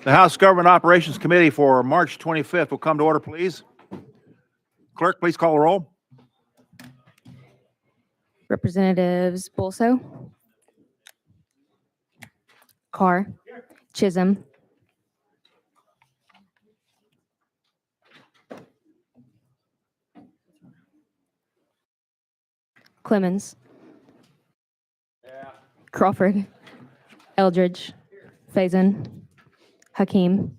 The House Government Operations Committee for March 25th will come to order, please. Clerk, please call the roll. Representatives Bolso, Carr, Chisholm, Clemens, Crawford, Eldridge, Faison, Hakeem,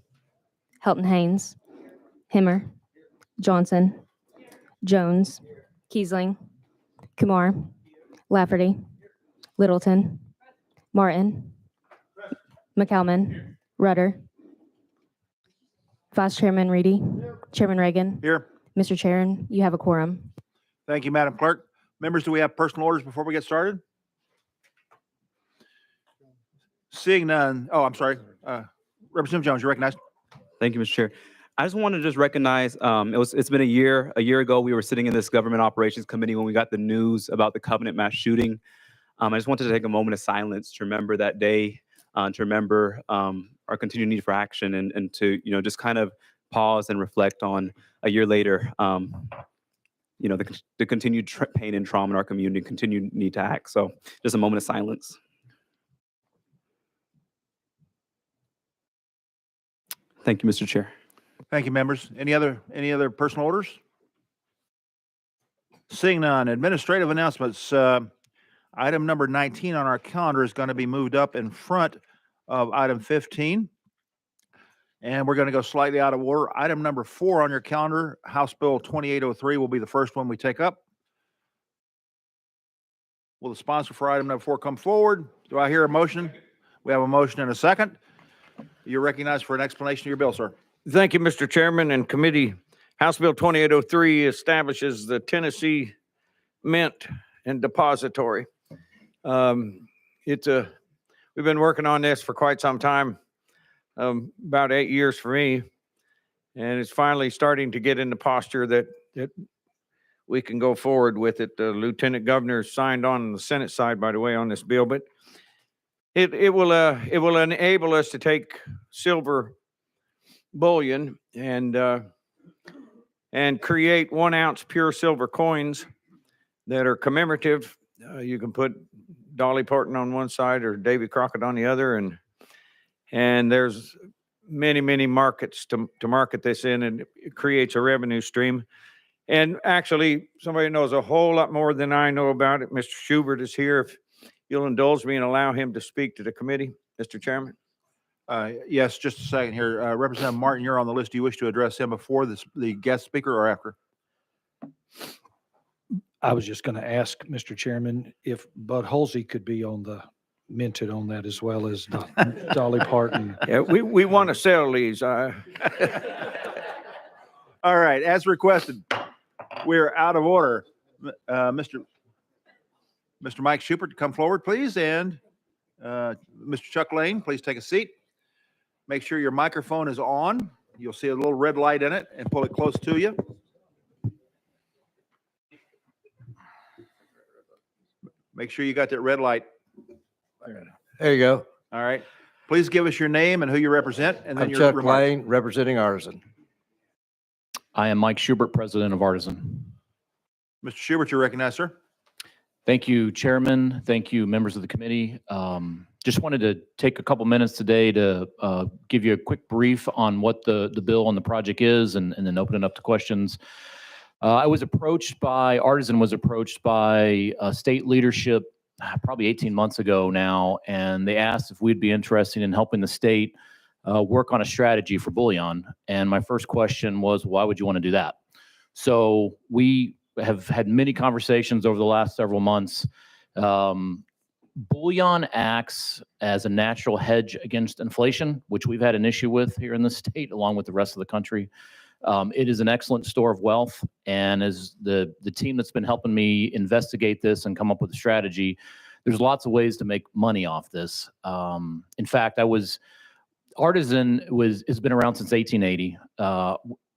Helton Haynes, Himmer, Johnson, Jones, Kiesling, Kumar, Lafferty, Littleton, Martin, McCalman, Rudder, Vice Chairman Reedy, Chairman Reagan. Here. Mr. Chairman, you have a quorum. Thank you, Madam Clerk. Members, do we have personal orders before we get started? Seeing none. Oh, I'm sorry. Representative Jones, you're recognized. Thank you, Mr. Chair. I just want to just recognize, it's been a year. A year ago, we were sitting in this Government Operations Committee when we got the news about the Covenant mass shooting. I just wanted to take a moment of silence to remember that day, to remember our continued need for action and to, just kind of pause and reflect on a year later, the continued pain and trauma in our community, continued need to act. So just a moment of silence. Thank you, Mr. Chair. Thank you, members. Any other personal orders? Seeing none. Administrative announcements. Item number 19 on our calendar is going to be moved up in front of item 15. And we're going to go slightly out of order. Item number 4 on your calendar, House Bill 2803, will be the first one we take up. Will the sponsor for item number 4 come forward? Do I hear a motion? We have a motion and a second. You're recognized for an explanation of your bill, sir. Thank you, Mr. Chairman and committee. House Bill 2803 establishes the Tennessee Mint and Depository. We've been working on this for quite some time, about 8 years for me, and it's finally starting to get in the posture that we can go forward with it. The Lieutenant Governor signed on the Senate side, by the way, on this bill, but it will enable us to take silver bullion and create 1 ounce pure silver coins that are commemorative. You can put Dolly Parton on one side or Davy Crockett on the other, and there's many markets to market this in, and it creates a revenue stream. And actually, somebody knows a whole lot more than I know about it. Mr. Schubert is here. If you'll indulge me and allow him to speak to the committee, Mr. Chairman. Yes, just a second here. Representative Martin, you're on the list. Do you wish to address him before the guest speaker or after? I was just going to ask, Mr. Chairman, if Bud Halsey could be minted on that as well as Dolly Parton. Yeah, we want to sell these. All right, as requested, we're out of order. Mr. Mike Schubert, come forward, please, and Mr. Chuck Lane, please take a seat. Make sure your microphone is on. You'll see a little red light in it, and pull it close to you. Make sure you got that red light. There you go. All right. Please give us your name and who you represent, and then I'm your Chuck remarks. Lane, representing Artisan. I am Mike Schubert, president of Artisan. Mr. Schubert, you're recognized, sir. Thank you, Chairman. Thank you, members of the committee. Just wanted to take a couple minutes today to give you a quick brief on what the bill on the project is, and then open it up to questions. Artisan was approached by state leadership probably 18 months ago now, and they asked if we'd be interested in helping the state work on a strategy for bullion. And my first question was, why would you want to do that? So we have had many conversations over the last several months. Bullion acts as a natural hedge against inflation, which we've had an issue with here in the state, along with the rest of the country. It is an excellent store of wealth, and as the team that's been helping me investigate this and come up with a strategy, there's lots of ways to make money off this. In fact, Artisan has been around since 1880.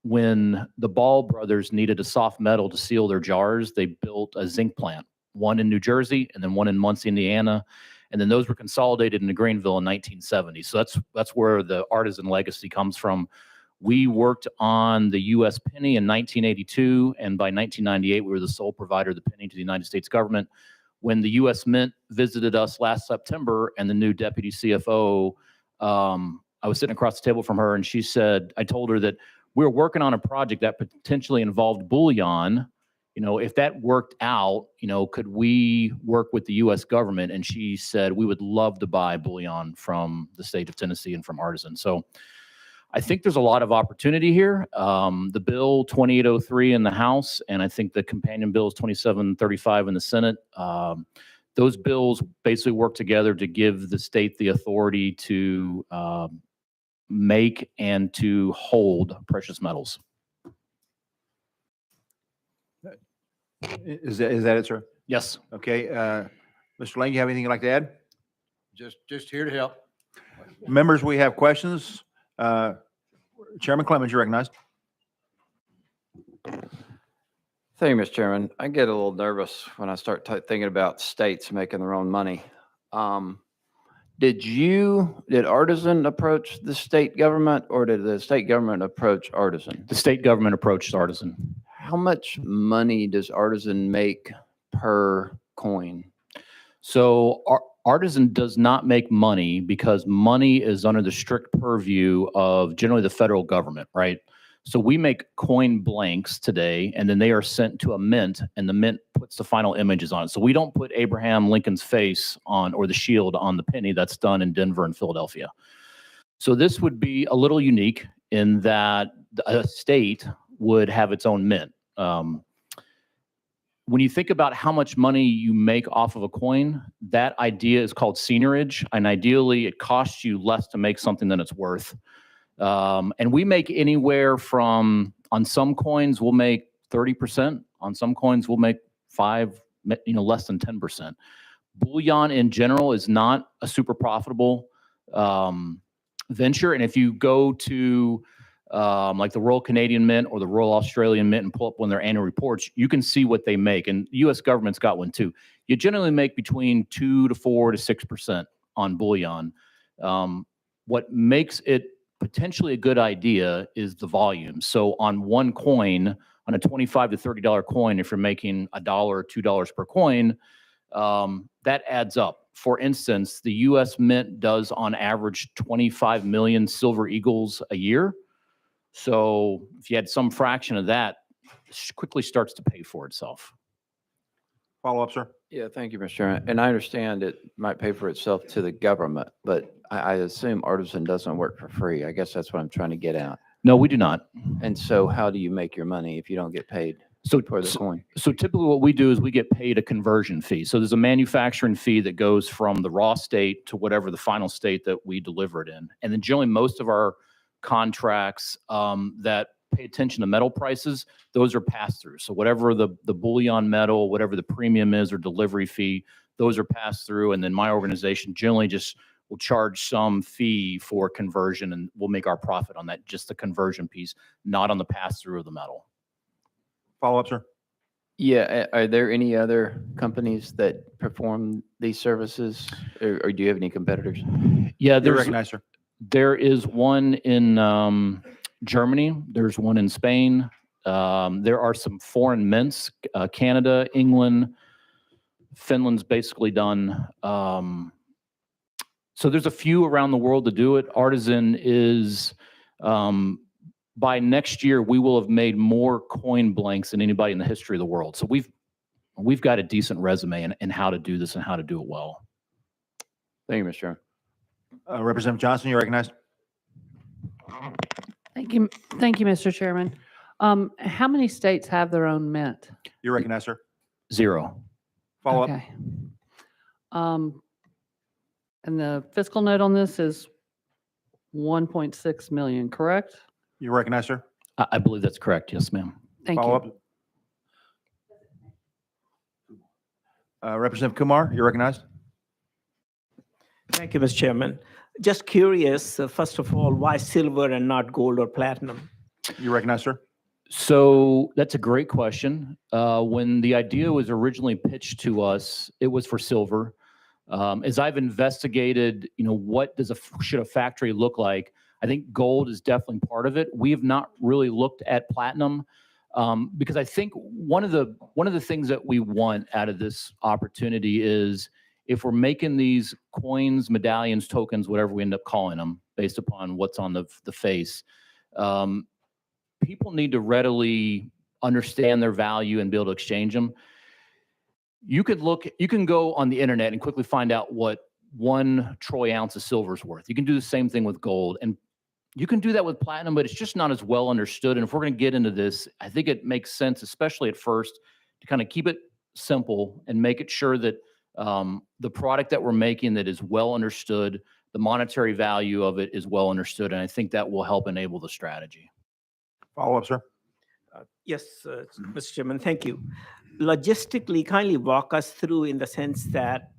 When the Ball brothers needed a soft metal to seal their jars, they built a zinc plant, one in New Jersey and then one in Muncie, Indiana. And then those were consolidated into Greenville in 1970. So that's where the artisan legacy comes from. We worked on the U.S. penny in 1982, and by 1998, we were the sole provider of the penny to the United States government. When the U.S. Mint visited us last September and the new deputy CFO, I was sitting across the table from her, and she said, I told her that we were working on a project that potentially involved bullion. If that worked out, could we work with the U.S. government? And she said, we would love to buy bullion from the state of Tennessee and from Artisan. So I think there's a lot of opportunity here. The bill 2803 in the House, and I think the companion bill is 2735 in the Senate. Those bills basically work together to give the state the authority to make and to hold precious metals. Is that it, sir? Yes. Okay. Mr. Lane, you have anything you'd like to add? Just here to help. Members, we have questions. Chairman Clemens, you're recognized. Thank you, Mr. Chairman. I get a little nervous when I start thinking about states making their own money. Did Artisan approach the state government, or did the state government approach Artisan? The state government approached Artisan. How much money does Artisan make per coin? So Artisan does not make money because money is under the strict purview of generally the federal government, right? So we make coin blanks today, and then they are sent to a mint, and the mint puts the final images on it. So we don't put Abraham Lincoln's face on, or the shield on the penny. That's done in Denver and Philadelphia. So this would be a little unique in that a state would have its own mint. When you think about how much money you make off of a coin, that idea is called seigniorage, and ideally it costs you less to make something than it's worth. And we make anywhere from, on some coins, we'll make 30%. On some coins, we'll make less than 10%. Bullion in general is not a super profitable venture. And if you go to like the Royal Canadian Mint or the Royal Australian Mint and pull up one of their annual reports, you can see what they make. And the U.S. government's got one too. You generally make between 2 to 4 to 6% on bullion. What makes it potentially a good idea is the volume. So on one coin, on a $25 to $30 coin, if you're making $1 or $2 per coin, that adds up. For instance, the U.S. Mint does on average 25 million Silver Eagles a year. So if you had some fraction of that, it quickly starts to pay for itself. Follow up, sir. Yeah, thank you, Mr. Chairman. And I understand it might pay for itself to the government, but I assume Artisan doesn't work for free. I guess that's what I'm trying to get at. No, we do not. And so how do you make your money if you don't get paid So, for the coin? so typically what we do is we get paid a conversion fee. So there's a manufacturing fee that goes from the raw state to whatever the final state that we deliver it in. And then generally most of our contracts that pay attention to metal prices, those are passed through. So whatever the bullion metal, whatever the premium is or delivery fee, those are passed through. And then my organization generally just will charge some fee for conversion, and we'll make our profit on that, just the conversion piece, not on the pass through of the metal. Follow up, sir. Yeah, are there any other companies that perform these services, or do you have any competitors? Yeah, You're recognized, sir. there is one in Germany. There's one in Spain. There are some foreign mints, Canada, England, Finland's basically done. So there's a few around the world to do it. Artisan is, by next year, we will have made more coin blanks than anybody in the history of the world. So we've got a decent resume in how to do this and how to do it well. Thank you, Mr. Chairman. Representative Johnson, you're recognized. Thank you, Mr. Chairman. How many states have their own mint? You're recognized, sir. 0. Follow up. Okay. And the fiscal note on this is 1.6 million, correct? You're recognized, sir. I believe that's correct. Yes, ma'am. Thank Follow you. up. Representative Kumar, you're recognized. Thank you, Mr. Chairman. Just curious, first of all, why silver and not gold or platinum? You're recognized, sir. So that's a great question. When the idea was originally pitched to us, it was for silver. As I've investigated, what should a factory look like? I think gold is definitely part of it. We have not really looked at platinum because I think one of the things that we want out of this opportunity is if we're making these coins, medallions, tokens, whatever we end up calling them, based upon what's on the face, people need to readily understand their value and be able to exchange them. You can go on the internet and quickly find out what 1 troy ounce of silver is worth. You can do the same thing with gold, and you can do that with platinum, but it's just not as well understood. And if we're going to get into this, I think it makes sense, especially at first, to kind of keep it simple and make it sure that the product that we're making that is well understood, the monetary value of it is well understood, and I think that will help enable the strategy. Follow up, sir. Yes, Mr. Chairman, thank you. Logistically, kindly walk us through in the sense that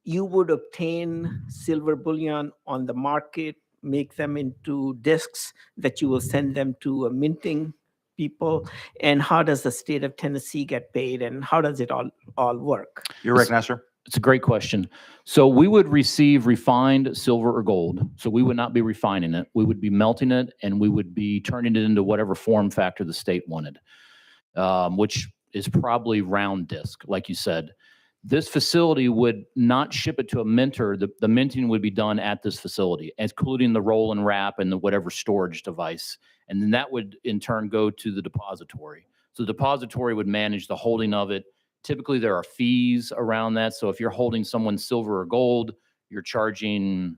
you would obtain silver bullion on the market, make them into discs that you will send them to a minting people, and how does the state of Tennessee get paid, and how does it all work? You're recognized, sir. It's a great question. So we would receive refined silver or gold. So we would not be refining it. We would be melting it, and we would be turning it into whatever form factor the state wanted, which is probably round disc, like you said. This facility would not ship it to a minter. The minting would be done at this facility, including the roll and wrap and the whatever storage device. And then that would in turn go to the depository. So the depository would manage the holding of it. Typically there are fees around that. So if you're holding someone's silver or gold, you're charging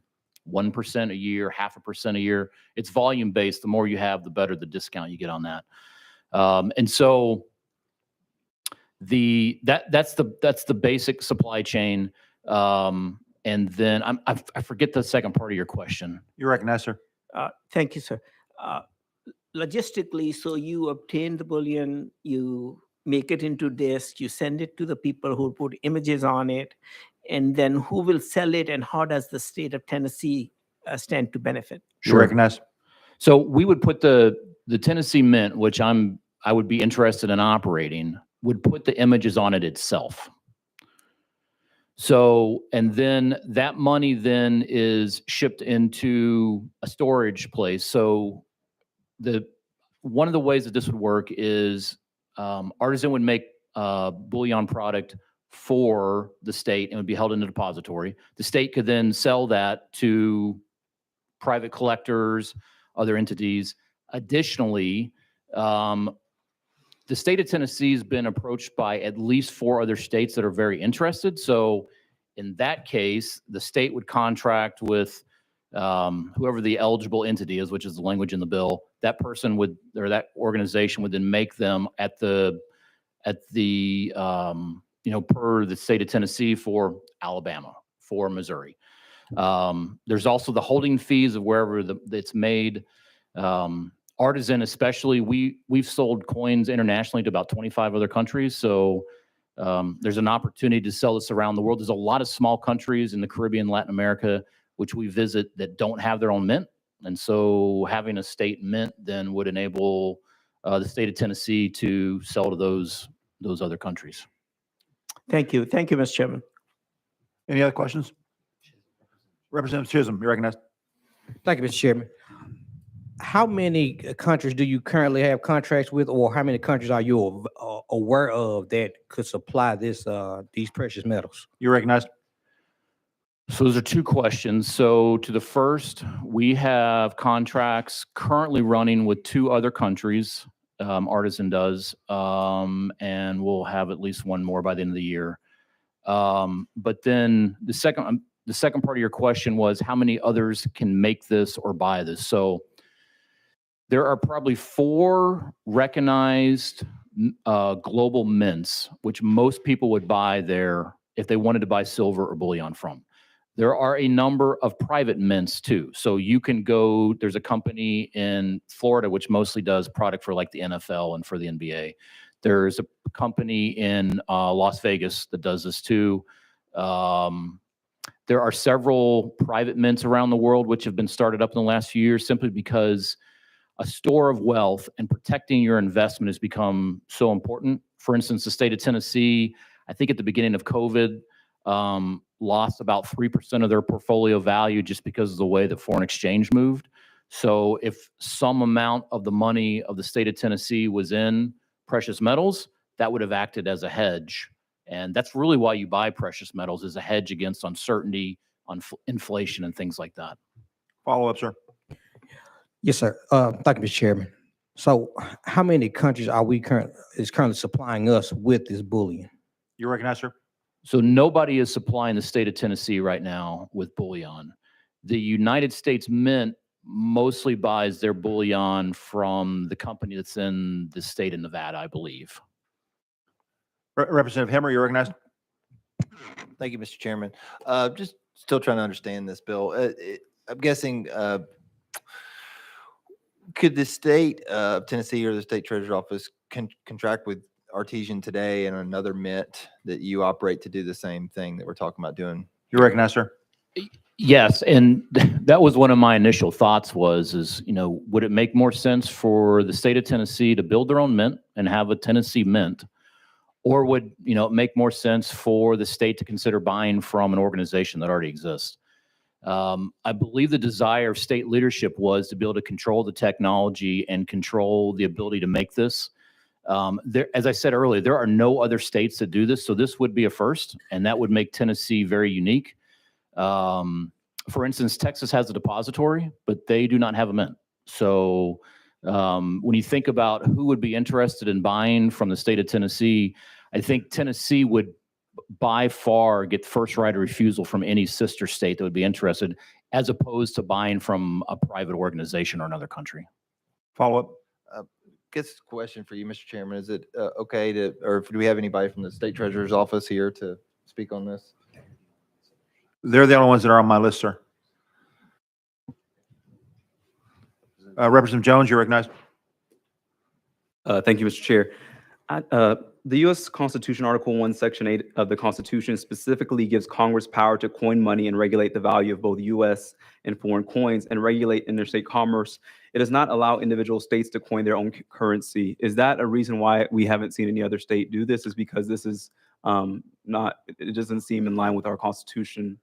1% a year, 0.5% a year. It's volume based. The more you have, the better the discount you get on that. And so that's the basic supply chain. And then I forget the second part of your question. You're recognized, sir. Thank you, sir. Logistically, so you obtain the bullion, you make it into disc, you send it to the people who put images on it, and then who will sell it, and how does the state of Tennessee stand to benefit? You're recognized. So we would put the Tennessee Mint, which I would be interested in operating, would put the images on it itself. So, and then that money then is shipped into a storage place. So one of the ways that this would work is Artisan would make a bullion product for the state and would be held in a depository. The state could then sell that to private collectors, other entities. Additionally, the state of Tennessee has been approached by at least 4 other states that are very interested. So in that case, the state would contract with whoever the eligible entity is, which is the language in the bill. That person would, or that organization would then make them at the per the state of Tennessee for Alabama, for Missouri. There's also the holding fees of wherever it's made. Artisan especially, we've sold coins internationally to about 25 other countries. So there's an opportunity to sell this around the world. There's a lot of small countries in the Caribbean, Latin America, which we visit that don't have their own mint. And so having a state mint then would enable the state of Tennessee to sell to those other countries. Thank you. Thank you, Mr. Chairman. Any other questions? Representative Chisholm, you're recognized. Thank you, Mr. Chairman. How many countries do you currently have contracts with, or how many countries are you aware of that could supply these precious metals? You're recognized. So those are 2 questions. So to the first, we have contracts currently running with 2 other countries. Artisan does, and we'll have at least 1 more by the end of the year. But then the second part of your question was how many others can make this or buy this. So there are probably 4 recognized global mints, which most people would buy there if they wanted to buy silver or bullion from. There are a number of private mints too. So you can go, there's a company in Florida which mostly does product for like the NFL and for the NBA. There's a company in Las Vegas that does this too. There are several private mints around the world which have been started up in the last few years simply because a store of wealth and protecting your investment has become so important. For instance, the state of Tennessee, I think at the beginning of COVID, lost about 3% of their portfolio value just because of the way that foreign exchange moved. So if some amount of the money of the state of Tennessee was in precious metals, that would have acted as a hedge. And that's really why you buy precious metals, is a hedge against uncertainty on inflation and things like that. Follow up, sir. Yes, sir. Thank you, Mr. Chairman. So how many countries is currently supplying us with this bullion? You recognize, sir? So nobody is supplying the state of Tennessee right now with bullion. The United States Mint mostly buys their bullion from the company that's in the state of Nevada, I believe. Representative Hemmer, you recognized? Thank you, Mr. Chairman. Just still trying to understand this bill. I'm guessing, could the state of Tennessee or the state treasurer's office contract with Artesian today and another mint that you operate to do the same thing that we're talking about doing? You recognize, sir? Yes, and that was one of my initial thoughts would it make more sense for the state of Tennessee to build their own mint and have a Tennessee mint? Or would, it make more sense for the state to consider buying from an organization that already exists? I believe the desire of state leadership was to be able to control the technology and control the ability to make this. As I said earlier, there are no other states that do this, so this would be a first, and that would make Tennessee very unique. For instance, Texas has a depository, but they do not have a mint. So when you think about who would be interested in buying from the state of Tennessee, I think Tennessee would by far get first right of refusal from any sister state that would be interested, as opposed to buying from a private organization or another country. Follow up. Guess question for you, Mr. Chairman. Is it okay to, or do we have anybody from the state treasurer's office here to speak on this? They're the only ones that are on my list, sir. Representative Jones, you recognize? Thank you, Mr. Chair. The U.S. Constitution, Article 1, Section 8 of the Constitution specifically gives Congress power to coin money and regulate the value of both U.S. and foreign coins and regulate interstate commerce. It does not allow individual states to coin their own currency. Is that a reason why we haven't seen any other state do this? Is because this is it doesn't seem in line with our Constitution?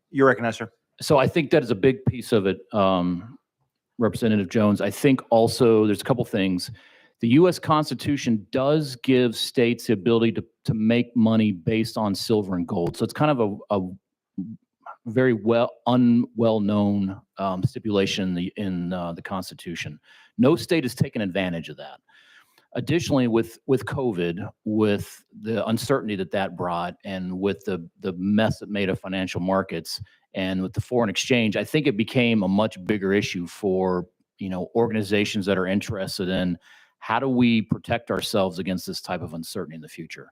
You recognize, sir? So I think that is a big piece of it, Representative Jones. I think also there's a couple things. The U.S. Constitution does give states the ability to make money based on silver and gold. So it's kind of a very unwell-known stipulation in the Constitution. No state has taken advantage of that. Additionally, with COVID, with the uncertainty that brought, and with the mess it made of financial markets, and with the foreign exchange, I think it became a much bigger issue for organizations that are interested in how do we protect ourselves against this type of uncertainty in the future.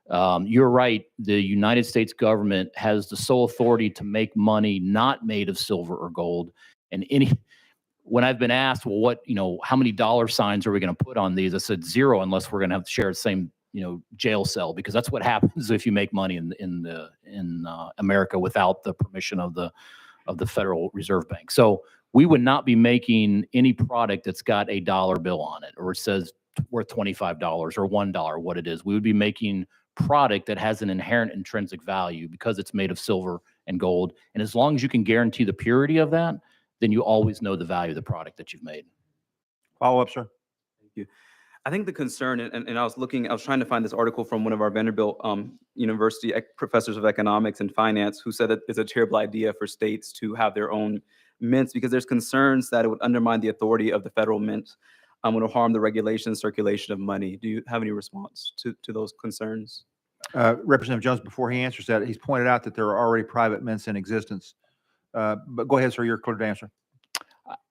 You're right. The United States government has the sole authority to make money not made of silver or gold. And when I've been asked, well, how many dollar signs are we going to put on these? I said 0, unless we're going to have to share the same, jail cell, because that's what happens if you make money in America without the permission of the Federal Reserve Bank. So we would not be making any product that's got a dollar bill on it, or it says worth $25 or $1, what it is. We would be making product that has an inherent intrinsic value because it's made of silver and gold. And as long as you can guarantee the purity of that, then you always know the value of the product that you've made. Follow up, sir. Thank you. I think the concern, and I was trying to find this article from one of our Vanderbilt University professors of economics and finance, who said that it's a terrible idea for states to have their own mints because there's concerns that it would undermine the authority of the federal mint, would harm the regulation and circulation of money. Do you have any response to those concerns? Representative Jones, before he answers that, he's pointed out that there are already private mints in existence. But go ahead, sir. You're clear to answer.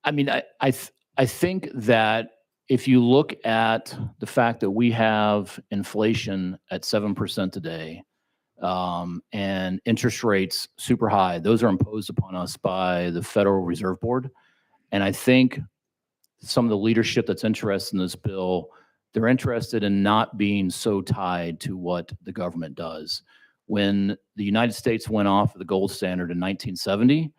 I mean, I think that if you look at the fact that we have inflation at 7% today, and interest rates super high, those are imposed upon us by the Federal Reserve Board. And I think some of the leadership that's interested in this bill, they're interested in not being so tied to what the government does. When the United States went off of the gold standard in 1970,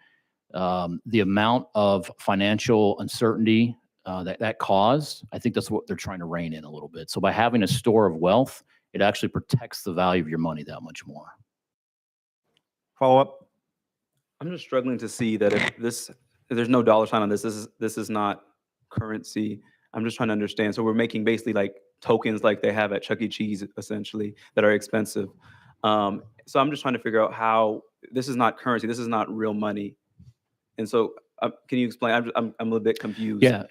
the amount of financial uncertainty that caused, I think that's what they're trying to rein in a little bit. So by having a store of wealth, it actually protects the value of your money that much more. Follow up? I'm just struggling to see that if there's no dollar sign on this. This is not currency. I'm just trying to understand. So we're making basically like tokens like they have at Chuck E. Cheese, essentially, that are expensive. So I'm just trying to figure out how this is not currency. This is not real money. And so, can you explain? I'm a little bit confused. Yeah,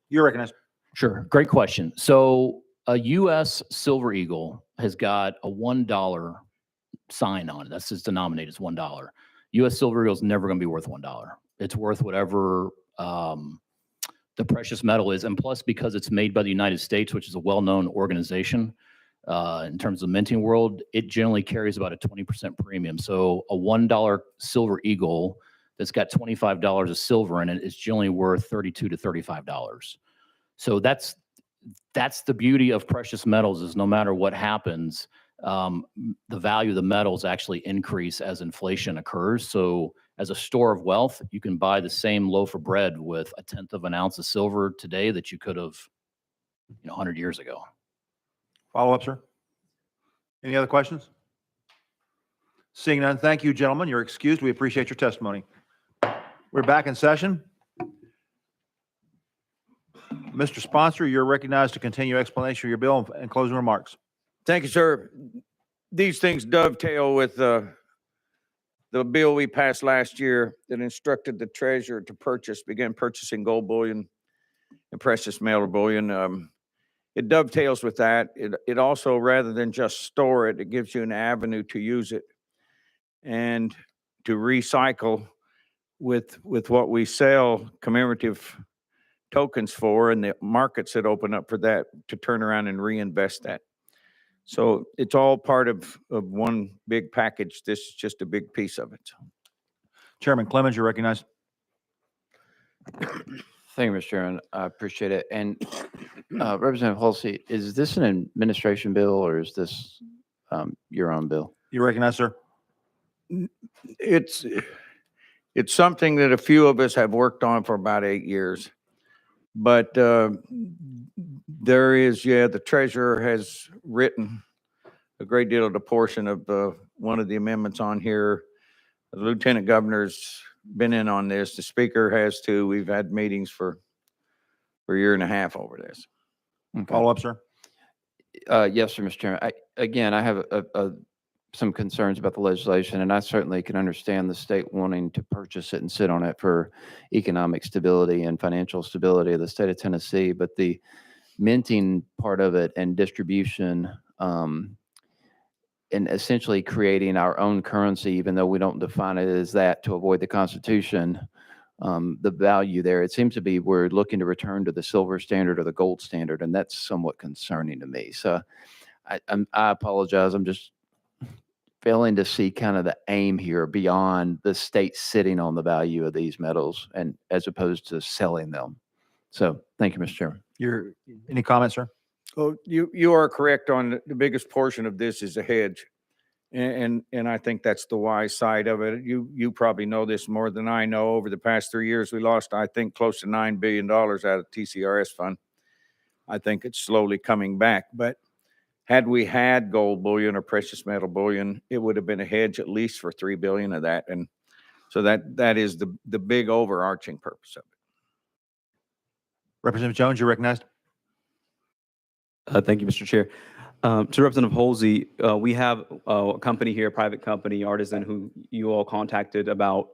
You're recognized. sure. Great question. So a U.S. Silver Eagle has got a $1 sign on it. That's just denominated as $1. U.S. Silver Eagle is never going to be worth $1. It's worth whatever the precious metal is. And plus, because it's made by the United States, which is a well-known organization in terms of the minting world, it generally carries about a 20% premium. So a $1 Silver Eagle that's got $25 of silver in it is generally worth $32 to $35. So that's the beauty of precious metals, is no matter what happens, the value of the metals actually increase as inflation occurs. So as a store of wealth, you can buy the same loaf of bread with 1/10 of an ounce of silver today that you could have, 100 years ago. Follow up, sir? Any other questions? Seeing none, thank you, gentlemen. You're excused. We appreciate your testimony. We're back in session. Mr. Sponsor, you're recognized to continue explanation of your bill and closing remarks. Thank you, sir. These things dovetail with the bill we passed last year that instructed the treasurer to begin purchasing gold bullion and precious metal bullion. It dovetails with that. It also, rather than just store it, it gives you an avenue to use it and to recycle with what we sell commemorative tokens for, and the markets that open up for that to turn around and reinvest that. So it's all part of one big package. This is just a big piece of it. Chairman Clemens, you're recognized. Thank you, Mr. Chairman. I appreciate it. And Representative Halsey, is this an administration bill or is this your own bill? You recognize, sir? It's something that a few of us have worked on for about 8 years. But there is, the treasurer has written a great deal of the portion of one of the amendments on here. The lieutenant governor's been in on this. The speaker has too. We've had meetings for a year and a half over this. Okay. Follow up, sir? Yes, sir, Mr. Chairman. I have some concerns about the legislation, and I certainly can understand the state wanting to purchase it and sit on it for economic stability and financial stability of the state of Tennessee. But the minting part of it and distribution, and essentially creating our own currency, even though we don't define it as that to avoid the Constitution, the value there, it seems to be we're looking to return to the silver standard or the gold standard, and that's somewhat concerning to me. So I apologize. I'm just failing to see kind of the aim here beyond the state sitting on the value of these metals and as opposed to selling them. So thank you, Mr. Chairman. Any comments, sir? Oh, you are correct on the biggest portion of this is a hedge. And I think that's the wise side of it. You probably know this more than I know. Over the past 3 years, we lost, I think, close to $9 billion out of TCRS fund. I think it's slowly coming back. But had we had gold bullion or precious metal bullion, it would have been a hedge at least for $3 billion of that. And so that is the big overarching purpose of it. Representative Jones, you're recognized. Thank you, Mr. Chair. To Representative Halsey, we have a company here, a private company, Artisan, who you all contacted about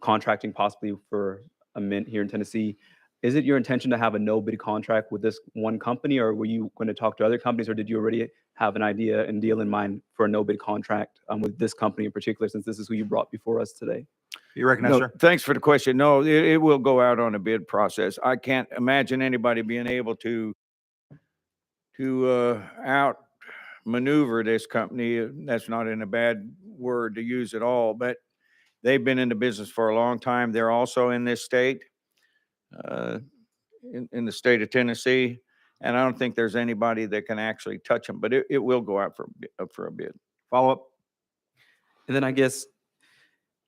contracting possibly for a mint here in Tennessee. Is it your intention to have a no-bid contract with this one company, or were you going to talk to other companies, or did you already have an idea and deal in mind for a no-bid contract with this company in particular, since this is who you brought before us today? You recognize, No, sir? thanks for the question. No, it will go out on a bid process. I can't imagine anybody being able to outmaneuver this company. That's not in a bad word to use at all, but they've been in the business for a long time. They're also in this state, in the state of Tennessee, and I don't think there's anybody that can actually touch them, but it will go out for a bid. Follow up. And then I guess,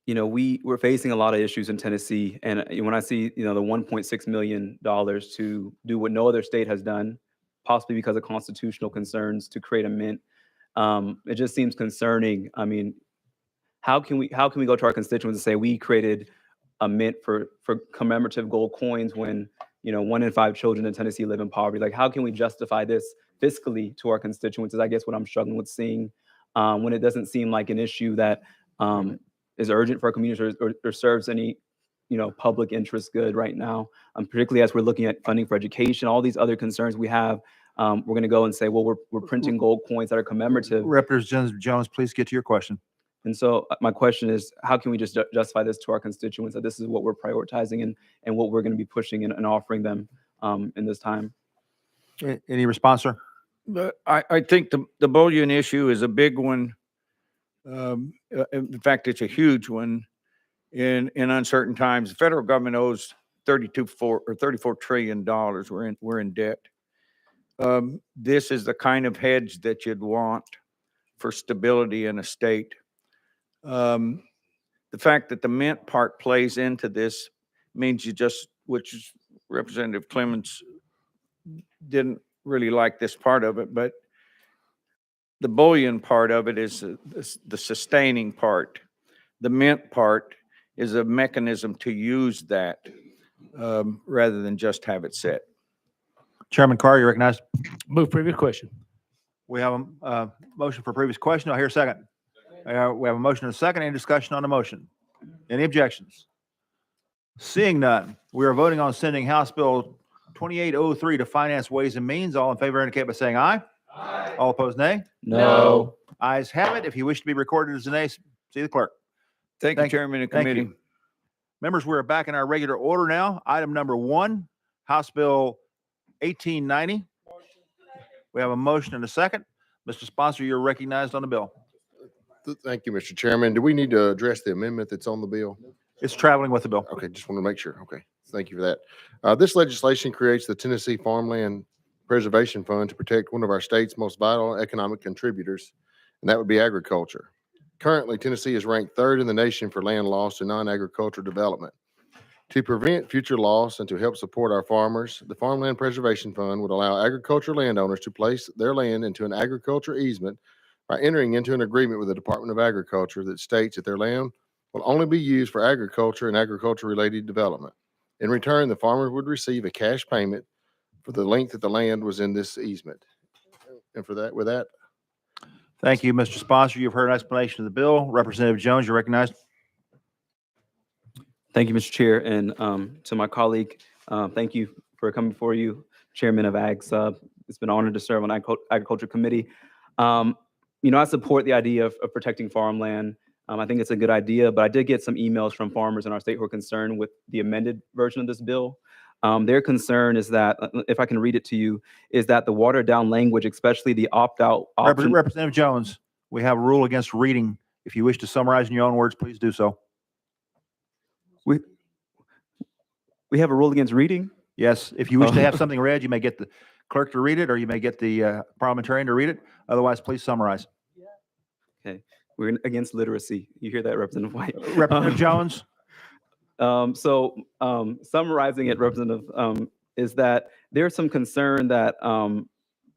we're facing a lot of issues in Tennessee. And when I see, the $1.6 million to do what no other state has done, possibly because of constitutional concerns, to create a mint, it just seems concerning. I mean, how can we go to our constituents and say we created a mint for commemorative gold coins when 1 in 5 children in Tennessee live in poverty? Like, how can we justify this fiscally to our constituents? Is I guess what I'm struggling with seeing when it doesn't seem like an issue that is urgent for our community or serves any public interest good right now. Particularly as we're looking at funding for education, all these other concerns we have. We're going to go and say, well, we're printing gold coins that are commemorative. Representative Jones, please get to your question. And so my question is, how can we just justify this to our constituents that this is what we're prioritizing and what we're going to be pushing and offering them in this time? Any response, sir? But I think the bullion issue is a big one. In fact, it's a huge one in uncertain times. The federal government owes $34 trillion. We're in debt. This is the kind of hedge that you'd want for stability in a state. The fact that the mint part plays into this means which Representative Clemens didn't really like this part of it, but the bullion part of it is the sustaining part. The mint part is a mechanism to use that rather than just have it set. Chairman Carr, you recognized. Move previous question. We have a motion for previous question. I'll hear a second. We have a motion and a second. Any discussion on the motion? Any objections? Seeing none, we are voting on sending House Bill 2803 to Finance, Ways and Means. All in favor indicate by saying aye. Aye. All opposed, nay. No. Ayes have it. If you wish to be recorded as a nay, see the clerk. Thank you, Chairman and Thank committee. you. Members, we're back in our regular order now. Item number 1, House Bill 1890. We have a motion and a second. Mr. Sponsor, you're recognized on the bill. Thank you, Mr. Chairman. Do we need to address the amendment that's on the bill? It's traveling with the bill. Okay, just want to make sure. Okay, thank you for that. This legislation creates the Tennessee Farmland Preservation Fund to protect one of our state's most vital economic contributors, and that would be agriculture. Currently, Tennessee is ranked 3rd in the nation for land loss to non-agricultural development. To prevent future loss and to help support our farmers, the Farmland Preservation Fund would allow agricultural landowners to place their land into an agriculture easement by entering into an agreement with the Department of Agriculture that states that their land will only be used for agriculture and agriculture-related development. In return, the farmer would receive a cash payment for the length that the land was in this easement. And with that. Thank you, Mr. Sponsor. You've heard an explanation of the bill. Representative Jones, you're recognized. Thank you, Mr. Chair, and to my colleague, thank you for coming before you, Chairman of Ag Sub. It's been an honor to serve on Agriculture Committee. I support the idea of protecting farmland. I think it's a good idea, but I did get some emails from farmers in our state who are concerned with the amended version of this bill. Their concern is that, if I can read it to you, is that the watered down language, especially the opt-out option. Representative Jones, we have a rule against reading. If you wish to summarize in your own words, please do so. We have a rule against reading? Yes, if you wish to have something read, you may get the clerk to read it, or you may get the parliamentarian to read it. Otherwise, please summarize. Okay, we're against literacy. You hear that, Representative White? Representative Jones? Summarizing it, Representative, is that there's some concern that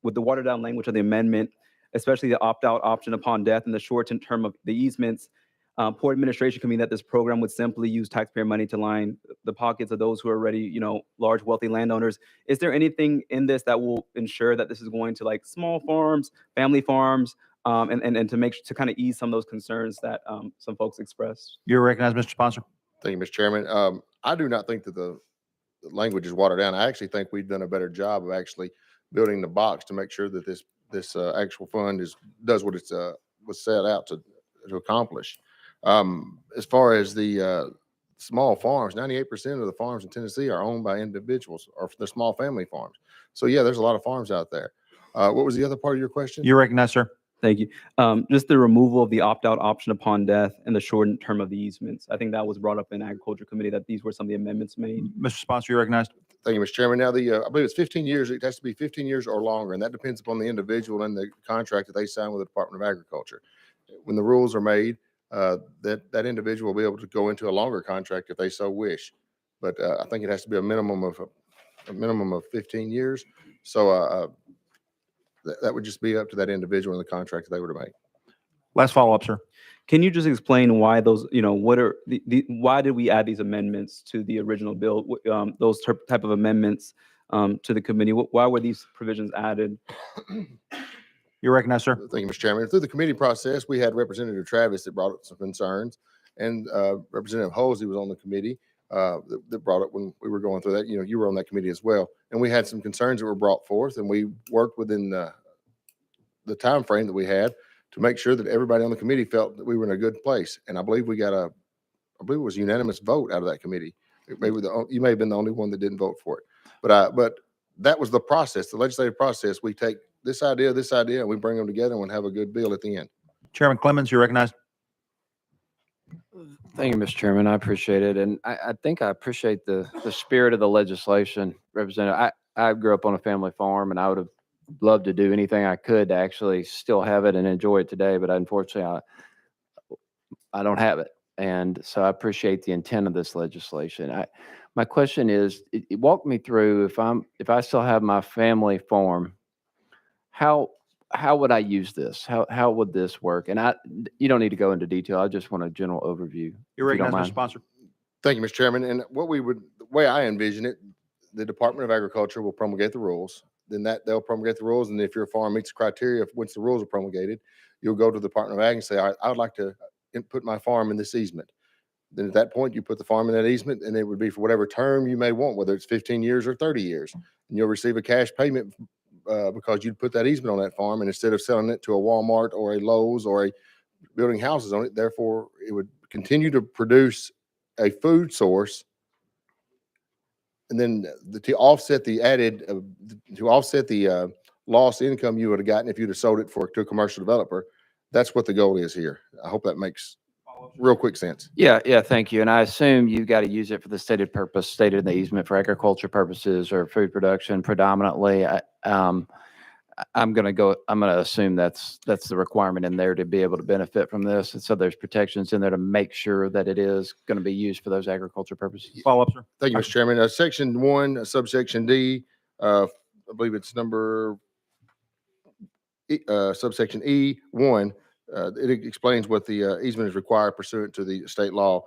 with the watered down language of the amendment, especially the opt-out option upon death and the short term of the easements, poor administration can mean that this program would simply use taxpayer money to line the pockets of those who are already, large, wealthy landowners. Is there anything in this that will ensure that this is going to like small farms, family farms, and to kind of ease some of those concerns that some folks expressed? You're recognized, Mr. Sponsor. Thank you, Mr. Chairman. I do not think that the language is watered down. I actually think we've done a better job of actually building the box to make sure that this actual fund does what it's was set out to accomplish. As far as the small farms, 98% of the farms in Tennessee are owned by individuals, or they're small family farms. So yeah, there's a lot of farms out there. What was the other part of your question? You're recognized, sir. Thank you. Just the removal of the opt-out option upon death and the shortened term of the easements. I think that was brought up in Agriculture Committee, that these were some of the amendments made. Mr. Sponsor, you're recognized. Thank you, Mr. Chairman. Now, I believe it's 15 years. It has to be 15 years or longer, and that depends upon the individual and the contract that they sign with the Department of Agriculture. When the rules are made, that individual will be able to go into a longer contract if they so wish. But I think it has to be a minimum of 15 years. So that would just be up to that individual and the contract that they were to make. Last follow-up, sir. Can you just explain why those, what are why did we add these amendments to the original bill? Those type of amendments to the committee? Why were these provisions added? You recognize, sir. Thank you, Mr. Chairman. Through the committee process, we had Representative Travis that brought up some concerns, and Representative Halsey was on the committee that brought up when we were going through that. You were on that committee as well, and we had some concerns that were brought forth, and we worked within the time frame that we had to make sure that everybody on the committee felt that we were in a good place. And I believe we got I believe it was a unanimous vote out of that committee. You may have been the only one that didn't vote for it, but that was the process, the legislative process. We take this idea, and we bring them together and have a good bill at the end. Chairman Clemens, you recognize. Thank you, Mr. Chairman. I appreciate it. And I think I appreciate the spirit of the legislation. Representative, I grew up on a family farm, and I would have loved to do anything I could to actually still have it and enjoy it today. But unfortunately, I don't have it. And so I appreciate the intent of this legislation. My question is, walk me through, if I still have my family farm, how would I use this? How would this work? And you don't need to go into detail. I just want a general overview. You recognize, Mr. Sponsor. Thank you, Mr. Chairman. And the way I envision it, the Department of Agriculture will promulgate the rules. Then they'll promulgate the rules. And if your farm meets the criteria once the rules are promulgated, you'll go to the Department of Ag and say, all right, I would like to put my farm in this easement. Then at that point, you put the farm in that easement, and it would be for whatever term you may want, whether it's 15 years or 30 years. And you'll receive a cash payment because you'd put that easement on that farm, and instead of selling it to a Walmart or a Lowe's or a building houses on it, therefore it would continue to produce a food source. And then to offset the lost income you would have gotten if you'd have sold it to a commercial developer. That's what the goal is here. I hope that makes real quick sense. Yeah, thank you. And I assume you've got to use it for the stated purpose, stated in the easement for agriculture purposes or food production predominantly. I'm going to assume that's the requirement in there to be able to benefit from this. And so there's protections in there to make sure that it is going to be used for those agriculture purposes. Follow up, sir. Thank you, Mr. Chairman. Section 1, subsection D, I believe it's subsection E1. It explains what the easement is required pursuant to the state law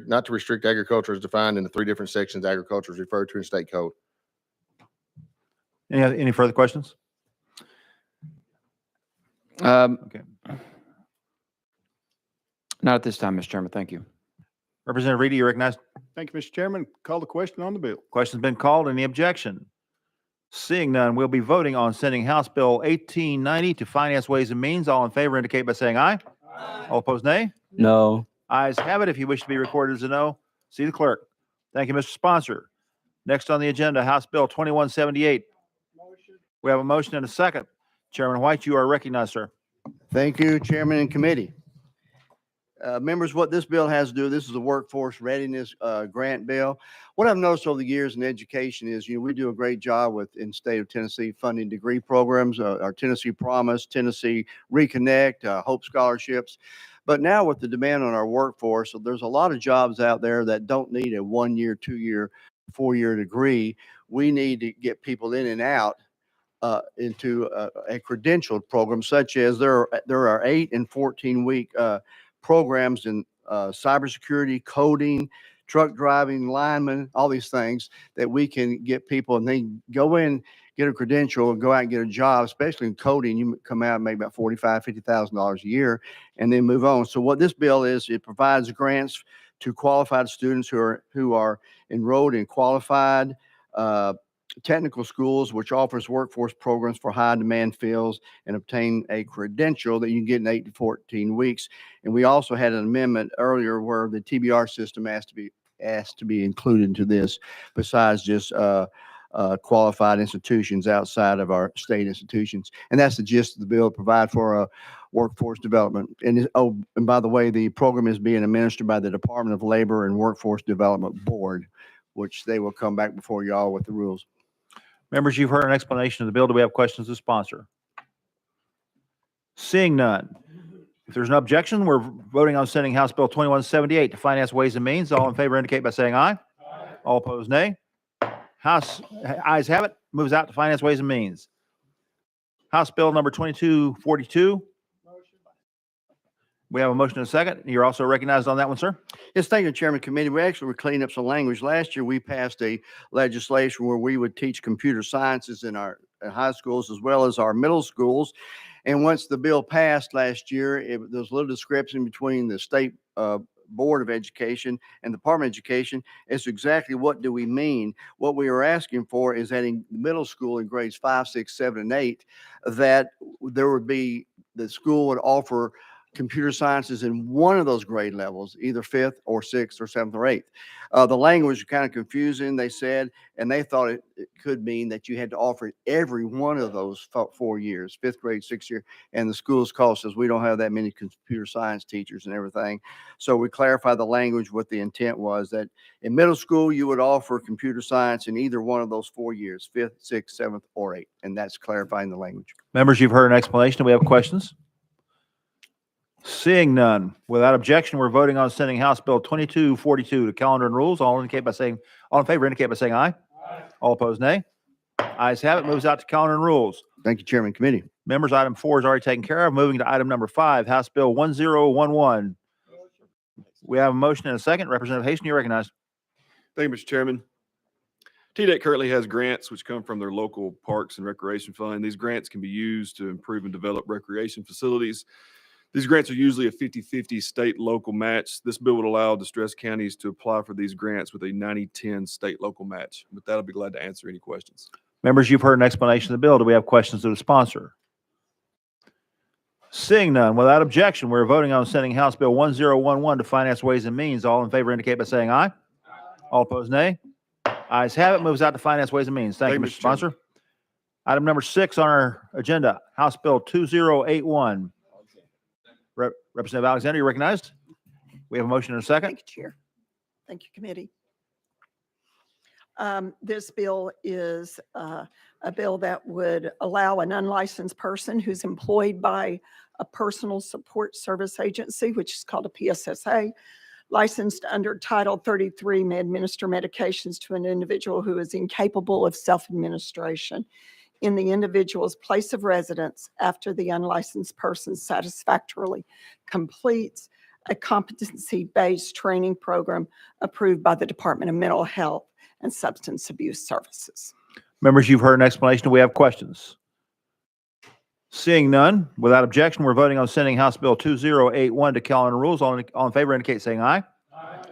not to restrict agriculture as defined in the 3 different sections agriculture is referred to in state code. Any further questions? Okay. Not at this time, Mr. Chairman. Thank you. Representative Reedy, you recognize. Thank you, Mr. Chairman. Call the question on the bill. Question's been called. Any objection? Seeing none, we'll be voting on sending House Bill 1890 to Finance, Ways and Means. All in favor indicate by saying aye. All opposed, nay. No. Ayes have it. If you wish to be recorded as a no, see the clerk. Thank you, Mr. Sponsor. Next on the agenda, House Bill 2178. We have a motion and a second. Chairman White, you are recognized, sir. Thank you, Chairman and committee. Members, what this bill has to do, this is a workforce readiness grant bill. What I've noticed over the years in education is, we do a great job in the state of Tennessee funding degree programs, our Tennessee Promise, Tennessee Reconnect, Hope Scholarships. But now with the demand on our workforce, there's a lot of jobs out there that don't need a 1-year, 2-year, 4-year degree. We need to get people in and out into a credentialed program, such as there are 8 and 14-week programs in cybersecurity, coding, truck driving, linemen, all these things that we can get people, and they go in, get a credential, and go out and get a job, especially in coding. You come out and make about $45,000, $50,000 a year, and then move on. So what this bill is, it provides grants to qualified students who are enrolled in qualified technical schools, which offers workforce programs for high demand fields, and obtain a credential that you can get in 8 to 14 weeks. And we also had an amendment earlier where the TBR system asked to be included into this, besides just qualified institutions outside of our state institutions. And that's the gist of the bill, provide for a workforce development. And by the way, the program is being administered by the Department of Labor and Workforce Development Board, which they will come back before y'all with the rules. Members, you've heard an explanation of the bill. Do we have questions to sponsor? Seeing none. If there's no objection, we're voting on sending House Bill 2178 to Finance, Ways and Means. All in favor indicate by saying aye. All opposed, nay. Ayes have it. Moves out to Finance, Ways and Means. House Bill number 2242. We have a motion and a second. You're also recognized on that one, sir. Yes, thank you, Chairman Committee. We actually were cleaning up some language. Last year, we passed a legislation where we would teach computer sciences in our high schools as well as our middle schools. And once the bill passed last year, there was a little discrepancy between the state Board of Education and the Department of Education as to exactly what do we mean. What we are asking for is that in middle school in grades 5, 6, 7, and 8, that there would be, the school would offer computer sciences in one of those grade levels, either 5th or 6th or 7th or 8th. The language was kind of confusing, they said, and they thought it could mean that you had to offer every one of those 4 years, 5th grade, 6th year, and the school's call says we don't have that many computer science teachers and everything. So we clarified the language. What the intent was that in middle school, you would offer computer science in either one of those 4 years, 5th, 6th, 7th, or 8th, and that's clarifying the language. Members, you've heard an explanation. Do we have questions? Seeing none, without objection, we're voting on sending House Bill 2242 to calendar and rules. All in favor indicate by saying aye. All opposed, nay. Ayes have it. Moves out to calendar and rules. Thank you, Chairman Committee. Members, item 4 is already taken care of. Moving to item number 5, House Bill 1011. We have a motion and a second. Representative Haston, you're recognized. Thank you, Mr. Chairman. TDEC currently has grants which come from their local parks and recreation fund. These grants can be used to improve and develop recreation facilities. These grants are usually a 50-50 state-local match. This bill would allow distressed counties to apply for these grants with a 90-10 state-local match. With that, I'll be glad to answer any questions. Members, you've heard an explanation of the bill. Do we have questions of the sponsor? Seeing none, without objection, we're voting on sending House Bill 1011 to Finance, Ways, and Means. All in favor indicate by saying aye. All opposed, nay. Ayes have it. Moves out to Finance, Ways, and Means. Thank you, Mr. Sponsor. Item number 6 on our agenda, House Bill 2081. Representative Alexander, you're recognized. We have a motion and a second. Thank you, Chair. Thank you, Committee. This bill is a bill that would allow an unlicensed person who's employed by a personal support service agency, which is called a PSSA, licensed under Title 33, may administer medications to an individual who is incapable of self-administration in the individual's place of residence after the unlicensed person satisfactorily completes a competency-based training program approved by the Department of Mental Health and Substance Abuse Services. Members, you've heard an explanation. Do we have questions? Seeing none, without objection, we're voting on sending House Bill 2081 to calendar and rules. All in favor indicate saying aye.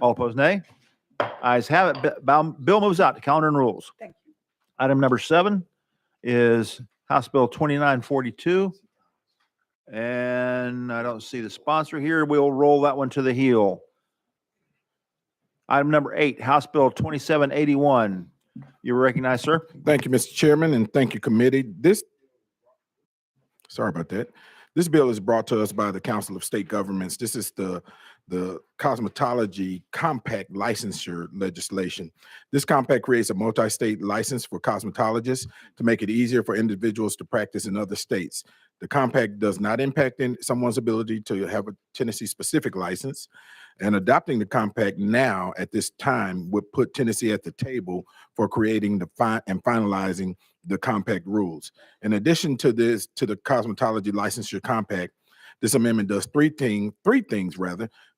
All opposed, nay. Ayes have it. Bill moves out to calendar and rules. Thank you. Item number 7 is House Bill 2942. And I don't see the sponsor here. We'll roll that one to the heel. Item number 8, House Bill 2781. You recognize, sir. Thank you, Mr. Chairman, and thank you, committee. Sorry about that. This bill is brought to us by the Council of State Governments. This is the cosmetology compact licensure legislation. This compact creates a multi-state license for cosmetologists to make it easier for individuals to practice in other states. The compact does not impact someone's ability to have a Tennessee-specific license, and adopting the compact now at this time would put Tennessee at the table for creating and finalizing the compact rules. In addition to this, to the cosmetology licensure compact, this amendment does three things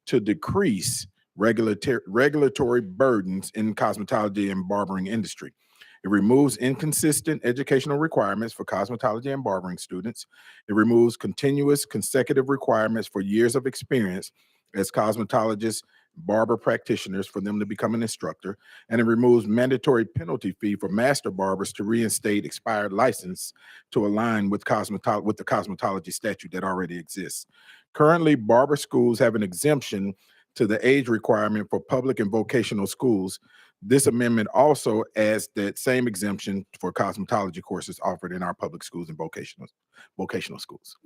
to decrease regulatory burdens in cosmetology and barbering industry. It removes inconsistent educational requirements for cosmetology and barbering students. It removes continuous consecutive requirements for years of experience as cosmetologists, barber practitioners for them to become an instructor, and it removes mandatory penalty fee for master barbers to reinstate expired license to align with the cosmetology statute that already exists. Currently, barber schools have an exemption to the age requirement for public and vocational schools. This amendment also adds that same exemption for cosmetology courses offered in our public schools and vocational schools.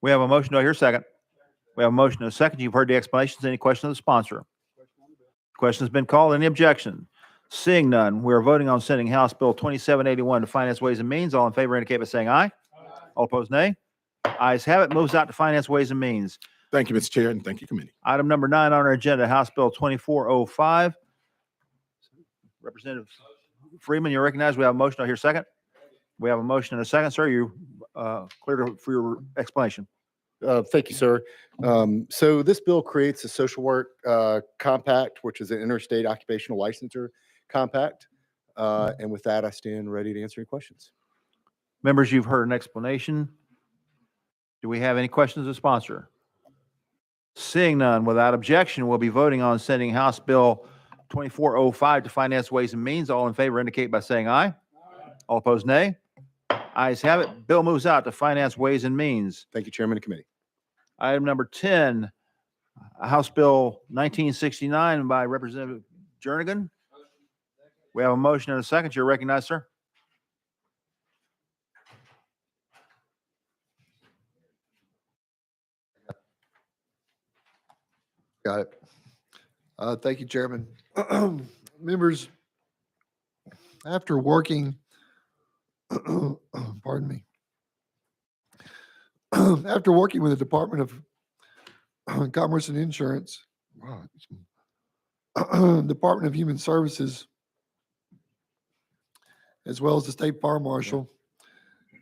We have a motion. Do I hear a second? We have a motion and a second. You've heard the explanations. Any question of the sponsor? Question has been called. Any objection? Seeing none, we are voting on sending House Bill 2781 to Finance, Ways, and Means. All in favor indicate by saying aye. All opposed, nay. Ayes have it. Moves out to Finance, Ways, and Means. Thank you, Mr. Chair, and thank you, committee. Item number 9 on our agenda, House Bill 2405. Representative Freeman, you're recognized. We have a motion. I hear second. We have a motion and a second, sir. You clear for your explanation. Thank you, sir. So this bill creates a social work compact, which is an interstate occupational licensure compact. And with that, I stand ready to answer any questions. Members, you've heard an explanation. Do we have any questions of the sponsor? Seeing none, without objection, we'll be voting on sending House Bill 2405 to Finance, Ways and Means. All in favor indicate by saying aye. All opposed, nay. Ayes have it. Bill moves out to Finance, Ways and Means. Thank you, Chairman and Committee. Item number 10, House Bill 1969 by Representative Jernigan. We have a motion and a second. You're recognized, sir. Got it. Thank you, Chairman. Members, after working, pardon me, after working with the Department of Commerce and Insurance, Department of Human Services, as well as the State Fire Marshal,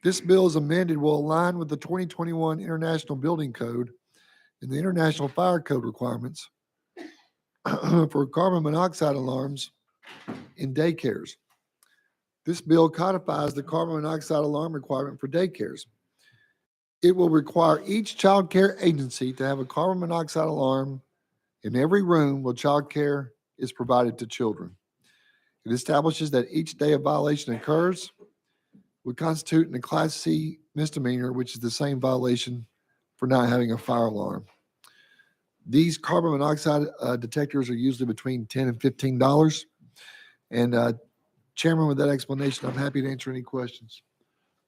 this bill is amended will align with the 2021 International Building Code and the International Fire Code requirements for carbon monoxide alarms in daycares. This bill codifies the carbon monoxide alarm requirement for daycares. It will require each child care agency to have a carbon monoxide alarm in every room where child care is provided to children. It establishes that each day a violation occurs would constitute a Class C misdemeanor, which is the same violation for not having a fire alarm. These carbon monoxide detectors are usually between $10 and $15. And Chairman, with that explanation, I'm happy to answer any questions.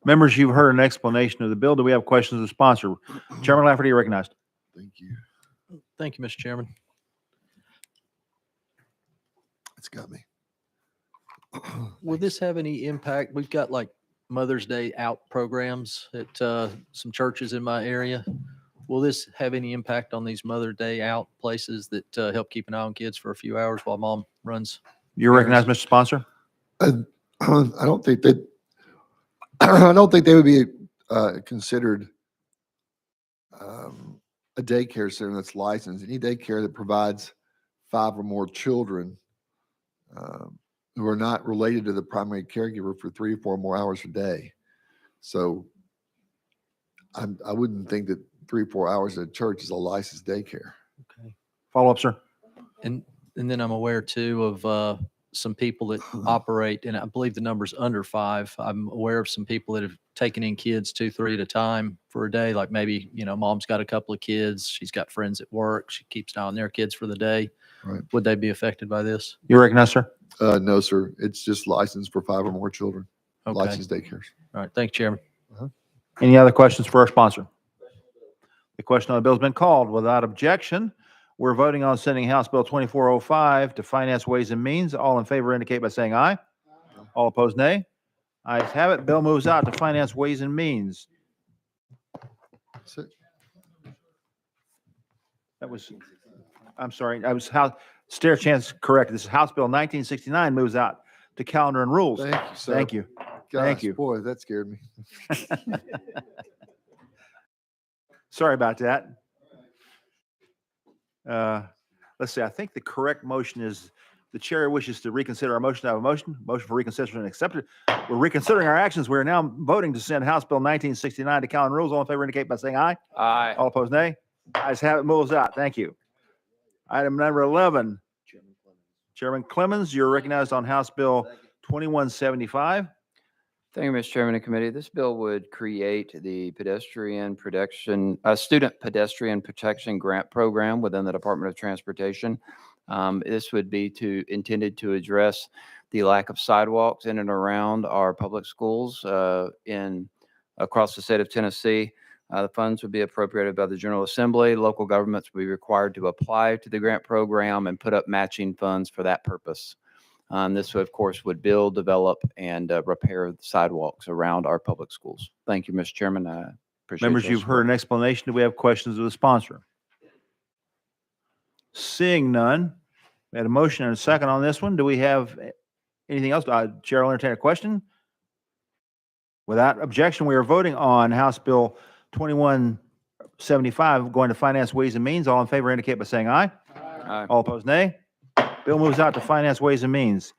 Members, you've heard an explanation of the bill. Do we have questions of the sponsor? Chairman Lafferty, you're recognized. Thank you. Thank you, Mr. Chairman. It's got me. Will this have any impact? We've got like Mother's Day out programs at some churches in my area. Will this have any impact on these Mother's Day out places that help keep an eye on kids for a few hours while mom runs? You're recognized, Mr. Sponsor. I don't think that I don't think they would be considered a daycare center that's licensed. Any daycare that provides 5 or more children who are not related to the primary caregiver for 3 or 4 more hours a day. So I wouldn't think that 3 or 4 hours at a church is a licensed daycare. Okay. Follow up, sir. And then I'm aware too of some people that operate, and I believe the number's under 5. I'm aware of some people that have taken in kids 2, 3 at a time for a day. Like maybe, mom's got a couple of kids. She's got friends at work. She keeps an eye on their kids for the day. Right. Would they be affected by this? You recognize, sir? No, sir. It's just licensed for 5 or more children. Okay. Licensed daycares. All right. Thank you, Chairman. Any other questions for our sponsor? The question on the bill has been called. Without objection, we're voting on sending House Bill 2405 to Finance, Ways and Means. All in favor indicate by saying aye. All opposed, nay. Ayes have it. Bill moves out to Finance, Ways and Means. That was, I'm sorry, I was stair chance correct. This is House Bill 1969 moves out to Calendar and Rules. Thank you, sir. Thank you. Gosh, Thank you. Boy, that scared me. Sorry about that. Let's see. I think the correct motion is the chair wishes to reconsider our motion. I have a motion. Motion for reconsideration accepted. We're reconsidering our actions. We're now voting to send House Bill 1969 to Calendar and Rules. All in favor indicate by saying aye. Aye. All opposed, nay. Ayes have it. Moves out. Thank you. Item number 11. Chairman Clemens, you're recognized on House Bill 2175. Thank you, Mr. Chairman and Committee. This bill would create the Student Pedestrian Protection Grant Program within the Department of Transportation. This would be intended to address the lack of sidewalks in and around our public schools across the state of Tennessee. The funds would be appropriated by the General Assembly. Local governments would be required to apply to the grant program and put up matching funds for that purpose. This, of course, would build, develop, and repair sidewalks around our public schools. Thank you, Mr. Chairman. I appreciate Members, your you've heard an explanation. Do we have questions of the sponsor? Seeing none, we had a motion and a second on this one. Do we have anything else? Chair will entertain a question. Without objection, we are voting on House Bill 21 75 going to Finance, Ways and Means. All in favor indicate by saying aye. Aye. All opposed, nay. Bill moves out to Finance, Ways and Means.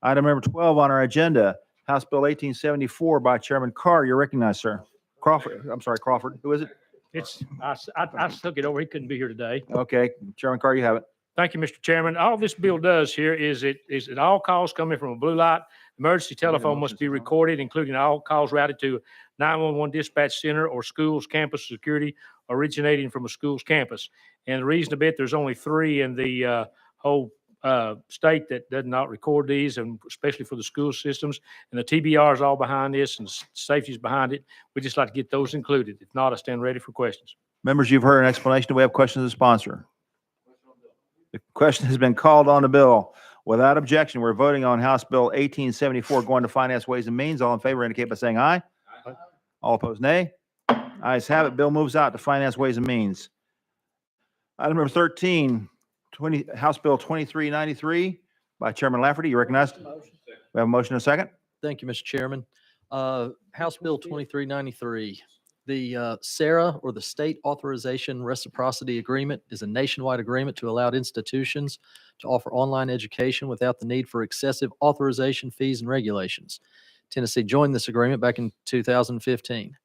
Item number 12 on our agenda, House Bill 1874 by Chairman Carr. You're recognized, sir. Crawford, I'm sorry, Crawford. Who is it? I took it over. He couldn't be here today. Okay, Chairman Carr, you have it. Thank you, Mr. Chairman. All this bill does here is it all calls coming from a blue light emergency telephone must be recorded, including all calls routed to 911 dispatch center or schools campus security originating from a school's campus. And the reason a bit, there's only 3 in the whole state that does not record these, and especially for the school systems. And the TBR is all behind this, and safety is behind it. We just like to get those included. If not, I stand ready for questions. Members, you've heard an explanation. Do we have questions of the sponsor? The question has been called on the bill. Without objection, we're voting on House Bill 1874 going to Finance, Ways and Means. All in favor indicate by saying aye. Aye. All opposed, nay. Ayes have it. Bill moves out to Finance, Ways and Means. Item number 13, House Bill 2393 by Chairman Lafferty. You recognized? We have a motion and a second. Thank you, Mr. Chairman. House Bill 2393. The SARA, or the State Authorization Reciprocity Agreement, is a nationwide agreement to allow institutions to offer online education without the need for excessive authorization fees and regulations. Tennessee joined this agreement back in 2015.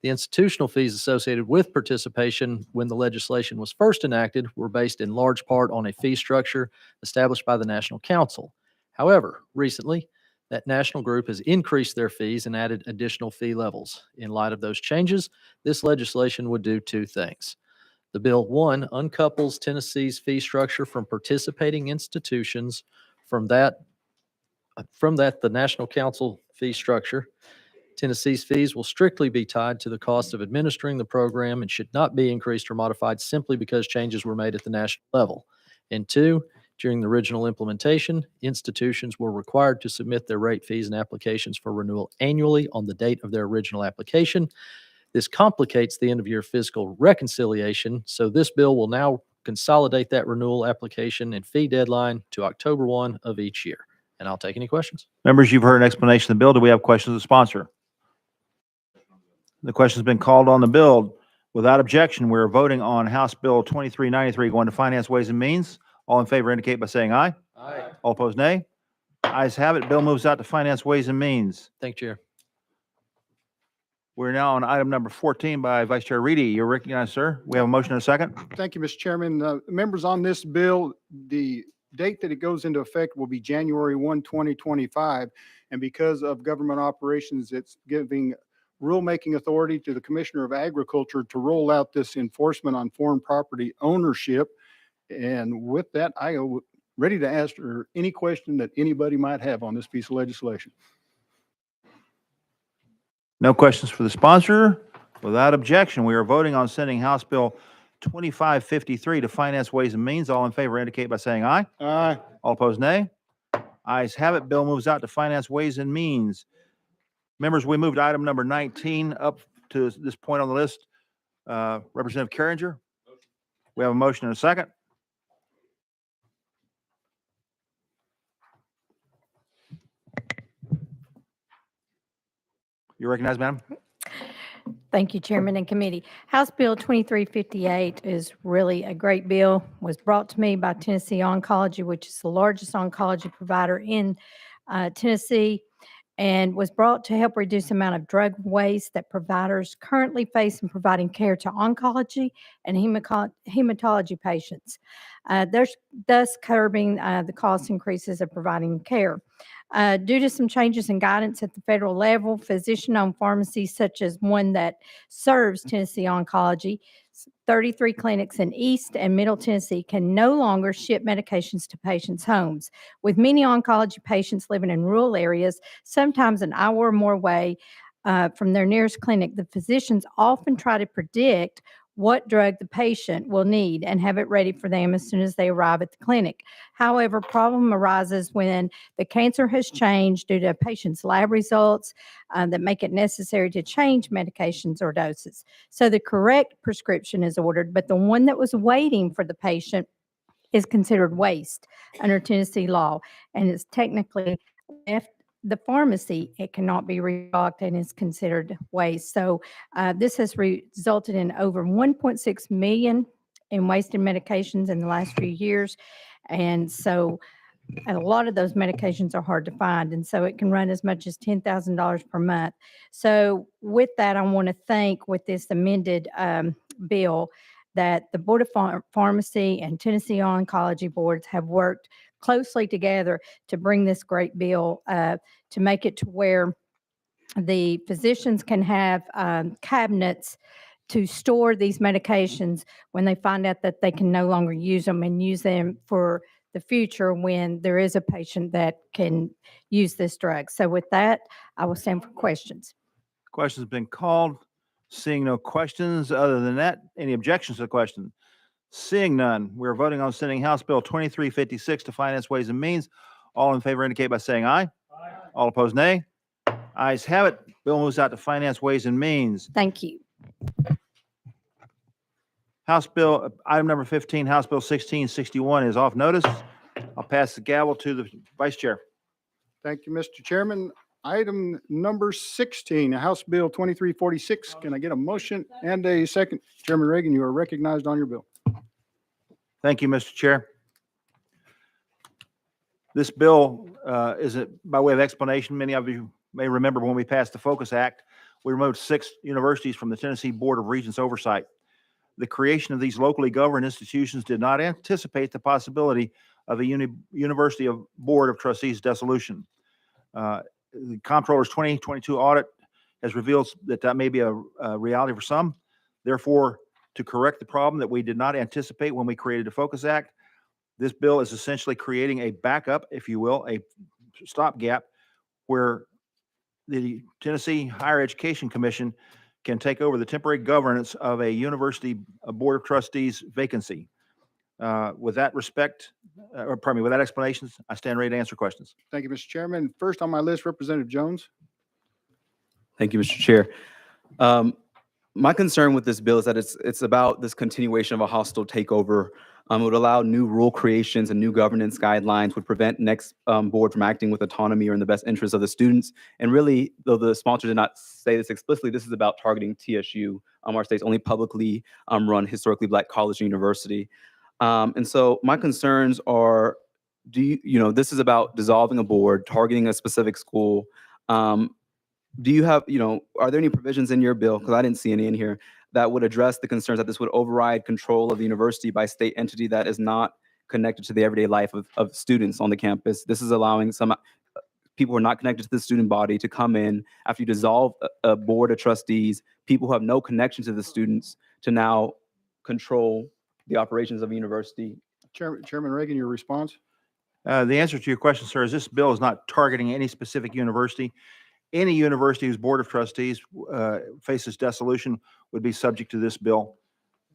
The institutional fees associated with participation when the legislation was first enacted were based in large part on a fee structure established by the National Council. However, recently, that national group has increased their fees and added additional fee levels. In light of those changes, this legislation would do 2 things. The bill, 1, uncouples Tennessee's fee structure from participating institutions. From that, the National Council fee structure. Tennessee's fees will strictly be tied to the cost of administering the program and should not be increased or modified simply because changes were made at the national level. And 2, during the original implementation, institutions were required to submit their rate fees and applications for renewal annually on the date of their original application. This complicates the end-of-year fiscal reconciliation, so this bill will now consolidate that renewal application and fee deadline to October 1 of each year. And I'll take any questions. Members, you've heard an explanation of the bill. Do we have questions of the sponsor? The question has been called on the bill. Without objection, we're voting on House Bill 2393 going to Finance, Ways and Means. All in favor indicate by saying aye. Aye. All opposed, nay. Ayes have it. Bill moves out to Finance, Ways and Means. Thank you, Chair. We're now on item number 14 by Vice Chair Reedy. You're recognized, sir. We have a motion and a second. Thank you, Mr. Chairman. Members, on this bill, the date that it goes into effect will be January 1, 2025. And because of government operations, it's giving rulemaking authority to the Commissioner of Agriculture to roll out this enforcement on foreign property ownership. And with that, I am ready to answer any question that anybody might have on this piece of legislation. No questions for the sponsor. Without objection, we are voting on sending House Bill 2553 to Finance, Ways and Means. All in favor indicate by saying aye. Aye. All opposed, nay. Ayes have it. Bill moves out to Finance, Ways and Means. Members, we moved item number 19 up to this point on the list. Representative Carringer. We have a motion and a second. You recognize, madam? Thank you, Chairman and Committee. House Bill 2358 is really a great bill. Was brought to me by Tennessee Oncology, which is the largest oncology provider in Tennessee, and was brought to help reduce the amount of drug waste that providers currently face in providing care to oncology and hematology patients. There's thus curbing the cost increases of providing care. Due to some changes in guidance at the federal level, physician-owned pharmacies such as one that serves Tennessee Oncology, 33 clinics in East and Middle Tennessee can no longer ship medications to patients' homes. With many oncology patients living in rural areas, sometimes an hour or more away from their nearest clinic, the physicians often try to predict what drug the patient will need and have it ready for them as soon as they arrive at the clinic. However, problem arises when the cancer has changed due to a patient's lab results that make it necessary to change medications or doses. So the correct prescription is ordered, but the one that was waiting for the patient is considered waste under Tennessee law and is technically left the pharmacy, it cannot be restocked and is considered waste. So this has resulted in over 1.6 million in wasted medications in the last few years. And so a lot of those medications are hard to find. And so it can run as much as $10,000 per month. So with that, I want to thank with this amended bill that the Board of Pharmacy and Tennessee Oncology Boards have worked closely together to bring this great bill to make it to where the physicians can have cabinets to store these medications when they find out that they can no longer use them, and use them for the future when there is a patient that can use this drug. So with that, I will stand for questions. Questions have been called. Seeing no questions other than that, any objections to the question? Seeing none, we're voting on sending House Bill 2356 to Finance, Ways and Means. All in favor indicate by saying aye. Aye. All opposed, nay. Ayes have it. Bill moves out to Finance, Ways and Means. Thank you. House Bill, item number 15, House Bill 1661 is off notice. I'll pass the gavel to the Vice Chair. Thank you, Mr. Chairman. Item number 16, House Bill 2346. Can I get a motion and a second? Chairman Reagan, you are recognized on your bill. Thank you, Mr. Chair. This bill is, by way of explanation, many of you may remember when we passed the Focus Act, we removed 6 universities from the Tennessee Board of Regents oversight. The creation of these locally governed institutions did not anticipate the possibility of a University of Board of Trustees dissolution. The Comptroller's 2022 audit has revealed that may be a reality for some. Therefore, to correct the problem that we did not anticipate when we created the Focus Act, this bill is essentially creating a backup, if you will, a stopgap where the Tennessee Higher Education Commission can take over the temporary governance of a university board of trustees vacancy. With that with that explanation, I stand ready to answer questions. Thank you, Mr. Chairman. First on my list, Representative Jones. Thank you, Mr. Chair. My concern with this bill is that it's about this continuation of a hostile takeover. It would allow new rule creations and new governance guidelines, would prevent next board from acting with autonomy or in the best interest of the students. And really, though the sponsor did not say this explicitly, this is about targeting TSU, our state's only publicly run historically Black college and university. And so my concerns are, this is about dissolving a board, targeting a specific school. Do you have, are there any provisions in your bill, because I didn't see any in here, that would address the concerns that this would override control of the university by state entity that is not connected to the everyday life of students on the campus? This is allowing some people who are not connected to the student body to come in after you dissolve a board of trustees, people who have no connection to the students, to now control the operations of a university. Chairman Reagan, your response? The answer to your question, sir, is this bill is not targeting any specific university. Any university whose board of trustees faces dissolution would be subject to this bill.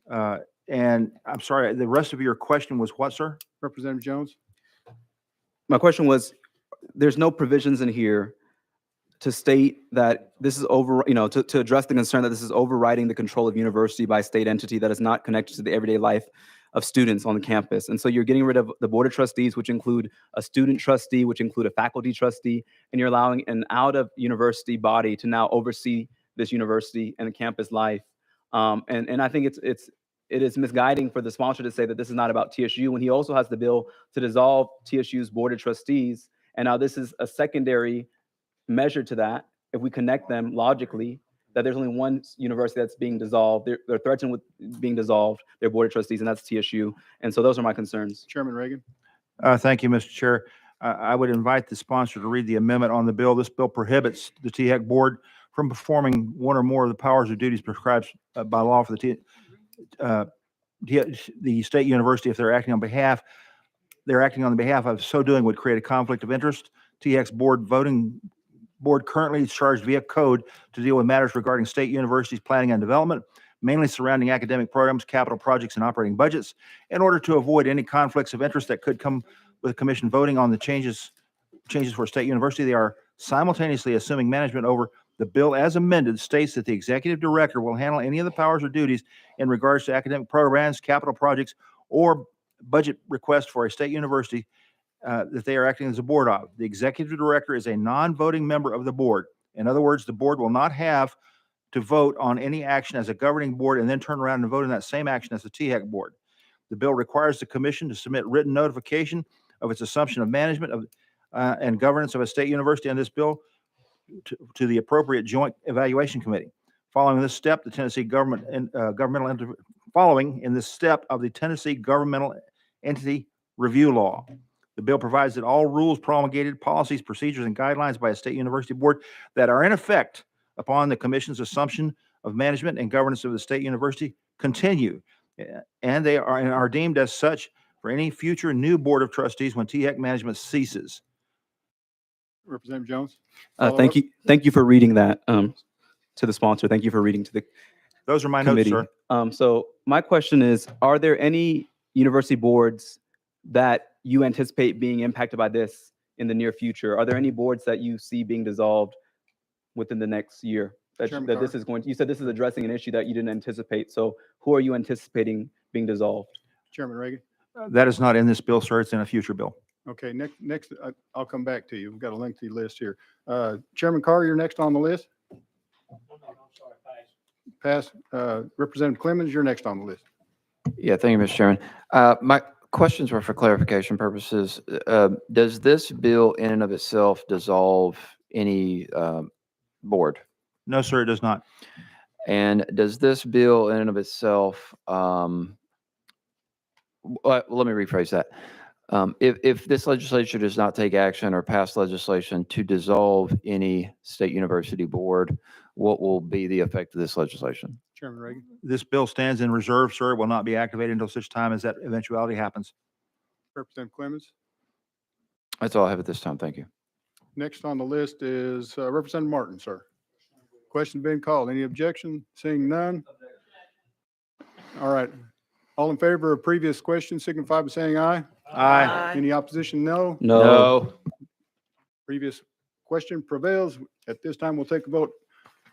And I'm sorry, the rest of your question was what, sir? Representative Jones? My question was, there's no provisions in here to state that this is to address the concern that this is overriding the control of university by a state entity that is not connected to the everyday life of students on the campus. And so you're getting rid of the board of trustees, which include a student trustee, which include a faculty trustee, and you're allowing an out of university body to now oversee this university and the campus life. And I think it is misguiding for the sponsor to say that this is not about TSU when he also has the bill to dissolve TSU's board of trustees. And now this is a secondary measure to that. If we connect them logically, that there's only one university that's being dissolved. They're threatened with being dissolved, their board of trustees, and that's TSU. And so those are my concerns. Chairman Reagan. Thank you, Mr. Chair. I would invite the sponsor to read the amendment on the bill. This bill prohibits the THEC board from performing one or more of the powers or duties prescribed by law for the state university if they're acting on behalf. They're acting on the behalf of so doing would create a conflict of interest. THEC's board currently is charged via code to deal with matters regarding state universities' planning and development, mainly surrounding academic programs, capital projects, and operating budgets. In order to avoid any conflicts of interest that could come with the commission voting on the changes for a state university, they are simultaneously assuming management over the bill as amended states that the executive director will handle any of the powers or duties in regards to academic programs, capital projects, or budget requests for a state university that they are acting as a board of. The executive director is a non-voting member of the board. In other words, the board will not have to vote on any action as a governing board and then turn around and vote on that same action as the THEC board. The bill requires the commission to submit written notification of its assumption of management of and governance of a state university on this bill to the appropriate joint evaluation committee. Following this step, the Tennessee following in this step of the Tennessee Governmental Entity Review Law. The bill provides that all rules promulgated, policies, procedures, and guidelines by a state university board that are in effect upon the commission's assumption of management and governance of the state university continue, and they are deemed as such for any future new board of trustees when THEC management ceases. Representative Jones? Thank you. Thank you for reading that to the sponsor. Thank you for reading to the Those are my committee. notes, sir. So my question is, are there any university boards that you anticipate being impacted by this in the near future? Are there any boards that you see being dissolved within the next year? Chairman That this Carr. is going to, you said this is addressing an issue that you didn't anticipate. So who are you anticipating being dissolved? Chairman Reagan? That is not in this bill, sir. It's in a future bill. Okay, next, I'll come back to you. We've got a lengthy list here. Chairman Carr, you're next on the list. Pass. Representative Clemens, you're next on the list. Yeah, thank you, Mr. Chairman. My questions were for clarification purposes. Does this bill in and of itself dissolve any board? No, sir, it does not. And does this bill in and of itself, well, let me rephrase that. If this legislature does not take action or pass legislation to dissolve any state university board, what will be the effect of this legislation? Chairman Reagan? This bill stands in reserve, sir. It will not be activated until such time as that eventuality happens. Representative Clemens? That's all I have at this time. Thank you. Next on the list is Representative Martin, sir. Question been called. Any objection? Seeing none? All right. All in favor of previous question signify by saying aye. Aye. Any opposition? No. No. Previous question prevails. At this time, we'll take a vote.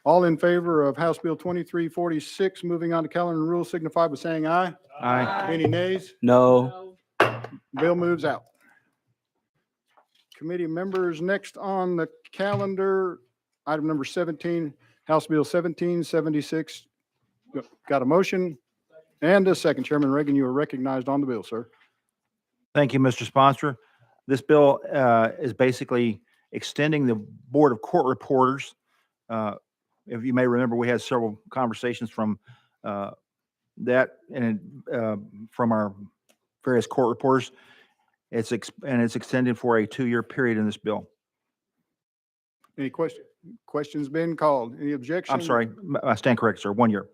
All in favor of House Bill 2346, moving on to calendar and rules, signify by saying aye. Aye. Any nays? No. Bill moves out. Committee members, next on the calendar, item number 17, House Bill 1776. Got a motion and a second. Chairman Reagan, you are recognized on the bill, sir. Thank you, Mr. Sponsor. This bill is basically extending the Board of Court Reporters. If you may remember, we had several conversations from that and from our various court reporters. It's extended for a 2-year period in this bill. Any questions been called? Any objection? I'm sorry, I stand corrected, sir. 1 year.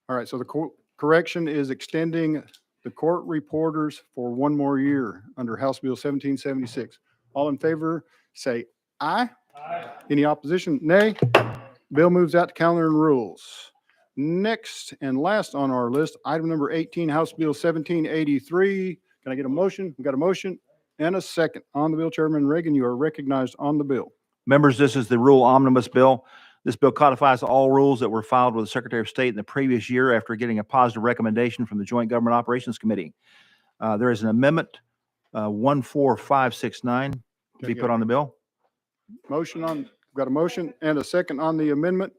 All right, so the correction is extending the court reporters for 1 more year under House Bill 1776. All in favor, say aye. Aye. Any opposition? Nay. Bill moves out to calendar and rules. Next and last on our list, item number 18, House Bill 1783. Can I get a motion? We've got a motion and a second on the bill. Chairman Reagan, you are recognized on the bill. Members, this is the rule omnibus bill. This bill codifies all rules that were filed with the Secretary of State in the previous year after getting a positive recommendation from the Joint Government Operations Committee. There is an amendment, 14569, to be put on the bill. Motion on, we've got a motion and a second on the amendment.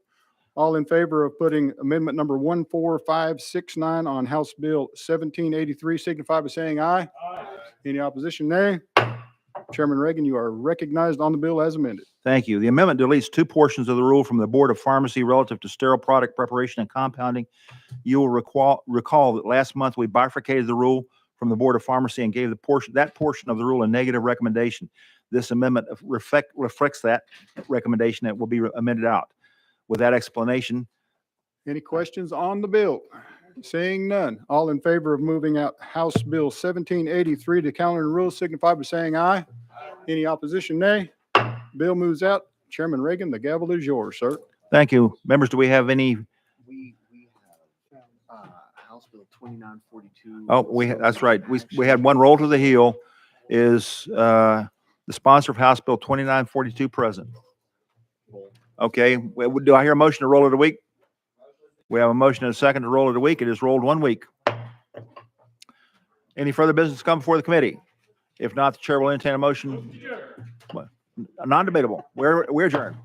All in favor of putting amendment number 14569 on House Bill 1783, signify by saying aye. Aye. Any opposition? Nay. Chairman Reagan, you are recognized on the bill as amended. Thank you. The amendment deletes 2 portions of the rule from the Board of Pharmacy relative to sterile product preparation and compounding. You will recall that last month we bifurcated the rule from the Board of Pharmacy and gave that portion of the rule a negative recommendation. This amendment reflects that recommendation that will be amended out. With that explanation. Any questions on the bill? Seeing none. All in favor of moving out House Bill 1783 to calendar and rules, signify by saying aye. Any opposition? Nay. Bill moves out. Chairman Reagan, the gavel is yours, sir. Thank you. Members, do we have any? We have House Bill 2942. Oh, that's right. We had one roll to the heel. Is the sponsor of House Bill 2942 present? Okay. Do I hear a motion to roll it a week? We have a motion and a second to roll it a week. It is rolled 1 week. Any further business come before the committee? If not, the chair will entertain a motion. What? Non-debatable. We're adjourned.